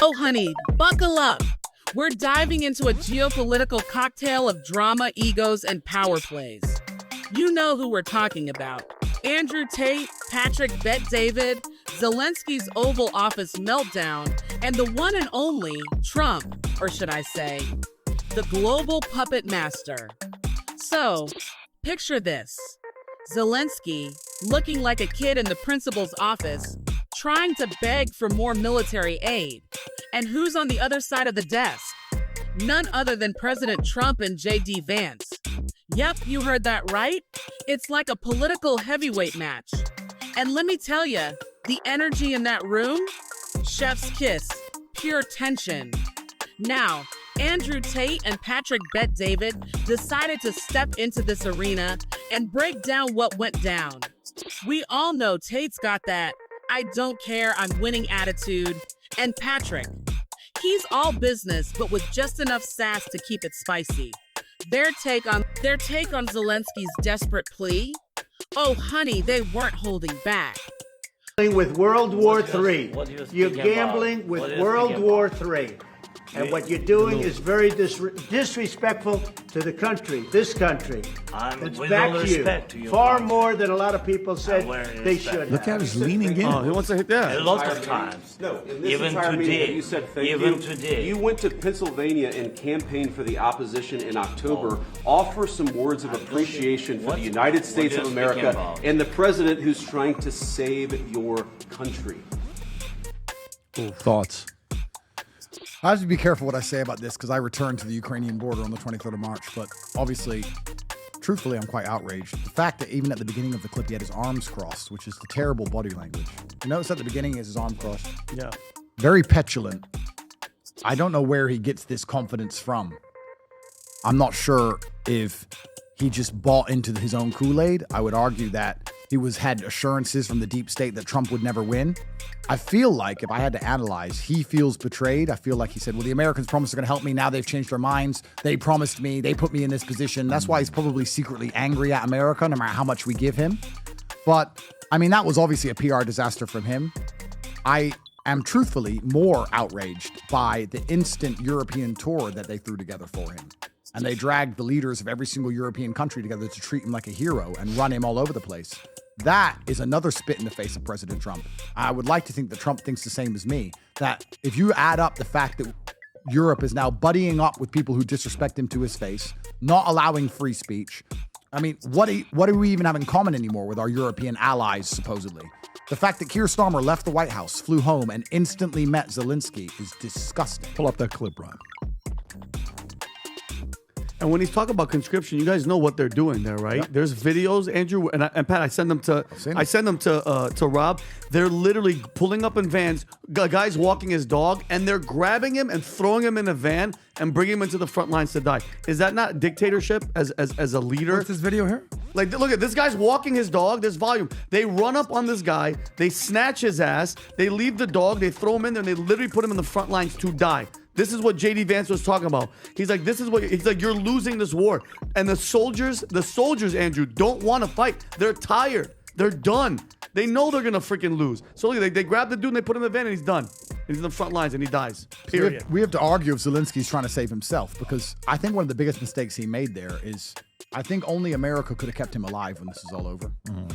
Oh, honey, buckle up. We're diving into a geopolitical cocktail of drama, egos, and power plays. You know who we're talking about. Andrew Tate, Patrick Bet-David, Zelenskyy's Oval Office meltdown, and the one and only Trump, or should I say, the global puppet master. So, picture this. Zelenskyy, looking like a kid in the principal's office, trying to beg for more military aid. And who's on the other side of the desk? None other than President Trump and JD Vance. Yep, you heard that right. It's like a political heavyweight match. And let me tell you, the energy in that room? Chef's kiss, pure tension. Now, Andrew Tate and Patrick Bet-David decided to step into this arena and break down what went down. We all know Tate's got that I don't care, I'm winning attitude. And Patrick, he's all business, but with just enough sass to keep it spicy. Their take on Zelenskyy's desperate plea? Oh, honey, they weren't holding back. With World War III. You're gambling with World War III. And what you're doing is very disrespectful to the country, this country. It's back to you. Far more than a lot of people said they should. Look how he's leaning in. Oh, he wants to hit that. A lot of times. No, in this even entire today. meeting, you said thank even you. Today. You went to Pennsylvania and campaigned for the opposition in October. Offer some words of appreciation for the United States of America and the president who's trying to save your country. Thoughts? I have to be careful what I say about this because I returned to the Ukrainian border on the 23rd of March. But obviously, truthfully, I'm quite outraged. The fact that even at the beginning of the clip, he had his arms crossed, which is the terrible body language. You notice at the beginning, he has his arm crossed. Yeah. Very petulant. I don't know where he gets this confidence from. I'm not sure if he just bought into his own Kool-Aid. I would argue that he had assurances from the deep state that Trump would never win. I feel like, if I had to analyze, he feels betrayed. I feel like he said, well, the Americans promised they're going to help me. Now they've changed their minds. They promised me. They put me in this position. That's why he's probably secretly angry at America, no matter how much we give him. But, I mean, that was obviously a PR disaster from him. I am truthfully more outraged by the instant European tour that they threw together for him. And they dragged the leaders of every single European country together to treat him like a hero and run him all over the place. That is another spit in the face of President Trump. I would like to think that Trump thinks the same as me, that if you add up the fact that Europe is now buddying up with people who disrespect him to his face, not allowing free speech. I mean, what do we even have in common anymore with our European allies, supposedly? The fact that Keir Starmer left the White House, flew home, and instantly met Zelenskyy is disgusting. Pull up that clip, Ron. And when he's talking about conscription, you guys know what they're doing there, right? Yep. There's videos, Andrew and Pat. I send them to Rob. They're literally pulling up in vans. Guys walking his dog, and they're grabbing him and throwing him in a van and bringing him into the front lines to die. Is that not dictatorship as a leader? What's this video here? Like, look at this guy's walking his dog. There's volume. They run up on this guy. They snatch his ass. They leave the dog. They throw him in there, and they literally put him in the front lines to die. This is what JD Vance was talking about. He's like, you're losing this war. And the soldiers, Andrew, don't want to fight. They're tired. They're done. They know they're going to freaking lose. So look, they grab the dude and they put him in the van and he's done. He's in the front lines and he dies. Period. We have to argue if Zelensky's trying to save himself, because I think one of the biggest mistakes he made there is I think only America could have kept him alive when this is all over.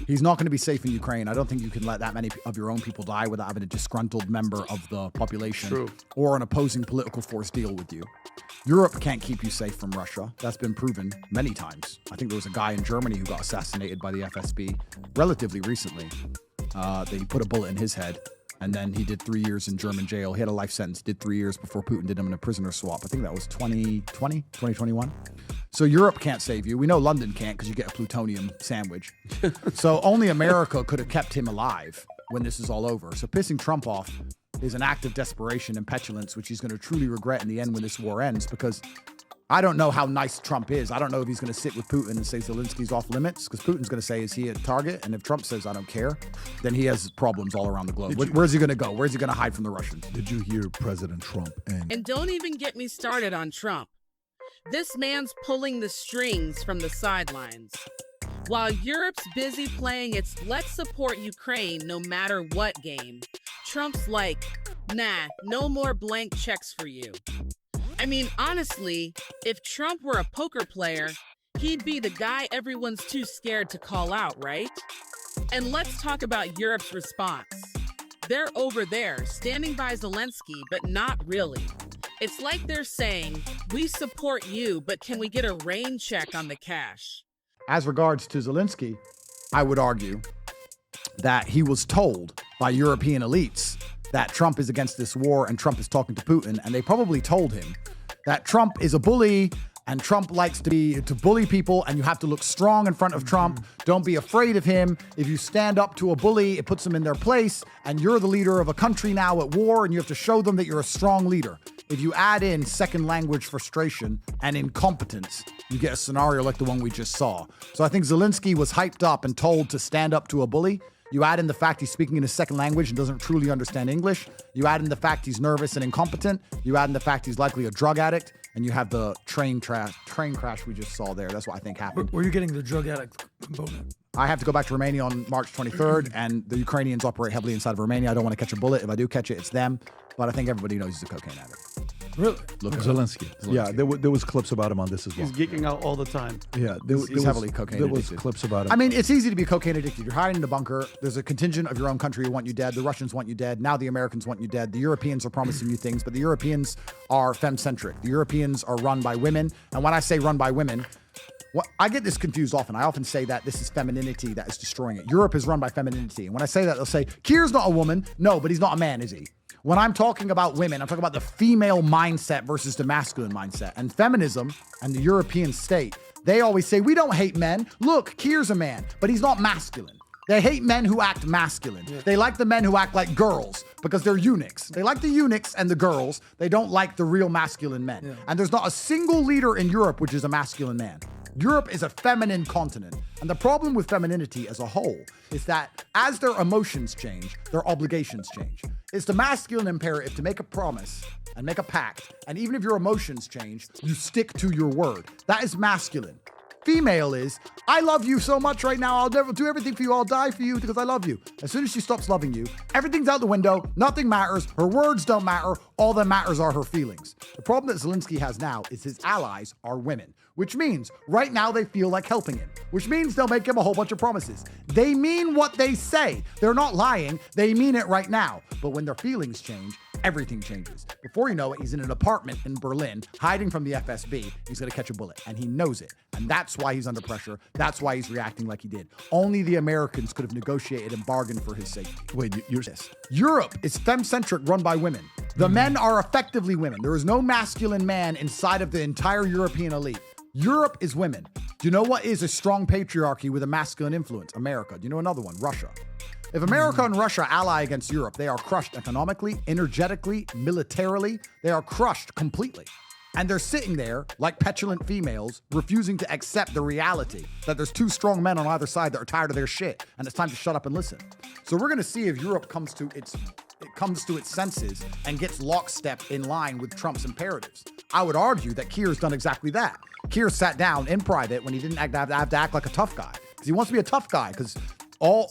He's not going to be safe in Ukraine. I don't think you can let that many of your own people die without having a disgruntled member of the population or an opposing political force deal with you. Europe can't keep you safe from Russia. That's been proven many times. I think there was a guy in Germany who got assassinated by the FSB relatively recently. They put a bullet in his head, and then he did 3 years in German jail. He had a life sentence, did 3 years before Putin did him in a prisoner swap. I think that was 2021. So Europe can't save you. We know London can't because you get a plutonium sandwich. So only America could have kept him alive when this is all over. So pissing Trump off is an act of desperation and petulance, which he's going to truly regret in the end when this war ends, because I don't know how nice Trump is. I don't know if he's going to sit with Putin and say Zelensky's off limits, because Putin's going to say, is he a target? And if Trump says, I don't care, then he has problems all around the globe. Where's he going to go? Where's he going to hide from the Russians? Did you hear President Trump? And don't even get me started on Trump. This man's pulling the strings from the sidelines. While Europe's busy playing its let's support Ukraine no matter what game, Trump's like, nah, no more blank checks for you. I mean, honestly, if Trump were a poker player, he'd be the guy everyone's too scared to call out, right? And let's talk about Europe's response. They're over there, standing by Zelensky, but not really. It's like they're saying, we support you, but can we get a rain check on the cash? As regards to Zelensky, I would argue that he was told by European elites that Trump is against this war and Trump is talking to Putin, and they probably told him that Trump is a bully and Trump likes to bully people, and you have to look strong in front of Trump. Don't be afraid of him. If you stand up to a bully, it puts them in their place, and you're the leader of a country now at war, and you have to show them that you're a strong leader. If you add in second language frustration and incompetence, you get a scenario like the one we just saw. So I think Zelensky was hyped up and told to stand up to a bully. You add in the fact he's speaking in a second language and doesn't truly understand English. You add in the fact he's nervous and incompetent. You add in the fact he's likely a drug addict. And you have the train crash we just saw there. That's what I think happened. Where are you getting the drug addict component? I have to go back to Romania on March 23rd, and the Ukrainians operate heavily inside of Romania. I don't want to catch a bullet. If I do catch it, it's them. But I think everybody knows he's a cocaine addict. Really? Look at Zelensky. Yeah, there was clips about him on this as well. He's geeking out all the time. Yeah, he's heavily cocaine addicted. addicted. There was clips about him. I mean, it's easy to be cocaine addicted. You're hiding in a bunker. There's a contingent of your own country who want you dead. The Russians want you dead. Now the Americans want you dead. The Europeans are promising you things, but the Europeans are femme-centric. The Europeans are run by women. And when I say run by women, I get this confused often. I often say that this is femininity that is destroying it. Europe is run by femininity. And when I say that, they'll say, Keir's not a woman. No, but he's not a man, is he? When I'm talking about women, I'm talking about the female mindset versus the masculine mindset. And feminism and the European state, they always say, we don't hate men. Look, Keir's a man, but he's not masculine. They hate men who act masculine. Yeah. They like the men who act like girls because they're eunuchs. They like the eunuchs and the girls. They don't like the real masculine men. Yeah. And there's not a single leader in Europe which is a masculine man. Europe is a feminine continent. And the problem with femininity as a whole is that as their emotions change, their obligations change. It's the masculine imperative to make a promise and make a pact. And even if your emotions change, you stick to your word. That is masculine. Female is, I love you so much right now. I'll never do everything for you. I'll die for you because I love you. As soon as she stops loving you, everything's out the window. Nothing matters. Her words don't matter. All that matters are her feelings. The problem that Zelensky has now is his allies are women, which means right now they feel like helping him, which means they'll make him a whole bunch of promises. They mean what they say. They're not lying. They mean it right now. But when their feelings change, everything changes. Before you know it, he's in an apartment in Berlin, hiding from the FSB. He's going to catch a bullet, and he knows it. And that's why he's under pressure. That's why he's reacting like he did. Only the Americans could have negotiated and bargained for his safety. Wait, you're this. Europe is femme-centric, run by women. The men are effectively women. There is no masculine man inside of the entire European elite. Europe is women. Do you know what is a strong patriarchy with a masculine influence? America. Do you know another one? Russia. If America and Russia ally against Europe, they are crushed economically, energetically, militarily. They are crushed completely. And they're sitting there like petulant females, refusing to accept the reality that there's two strong men on either side that are tired of their shit, and it's time to shut up and listen. So we're going to see if Europe comes to its senses and gets lockstep in line with Trump's imperatives. I would argue that Keir's done exactly that. Keir sat down in private when he didn't have to act like a tough guy, because he wants to be a tough guy, because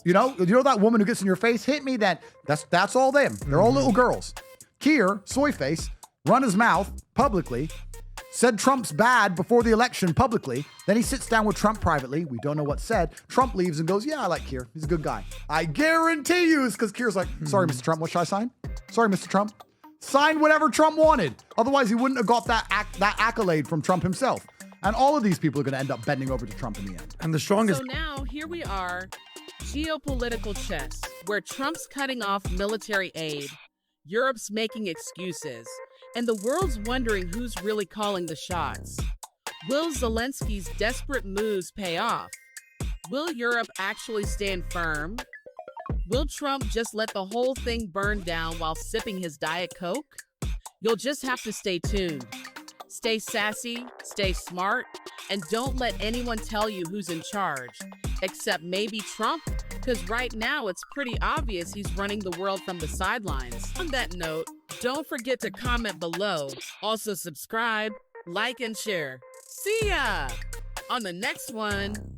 you know that woman who gets in your face, hit me, that's all them. They're all little girls. Keir, soy face, run his mouth publicly, said Trump's bad before the election publicly. Then he sits down with Trump privately. We don't know what's said. Trump leaves and goes, yeah, I like Keir. He's a good guy. I guarantee you it's because Keir's like, sorry, Mr. Trump, what should I sign? Sorry, Mr. Trump. Sign whatever Trump wanted. Otherwise, he wouldn't have got that accolade from Trump himself. And all of these people are going to end up bending over to Trump in the end. And the strongest... So now, here we are, geopolitical chess, where Trump's cutting off military aid, Europe's making excuses, and the world's wondering who's really calling the shots. Will Zelensky's desperate moves pay off? Will Europe actually stand firm? Will Trump just let the whole thing burn down while sipping his Diet Coke? You'll just have to stay tuned. Stay sassy, stay smart, and don't let anyone tell you who's in charge, except maybe Trump, because right now it's pretty obvious he's running the world from the sidelines. On that note, don't forget to comment below. Also subscribe. like, and share. See ya on the next one.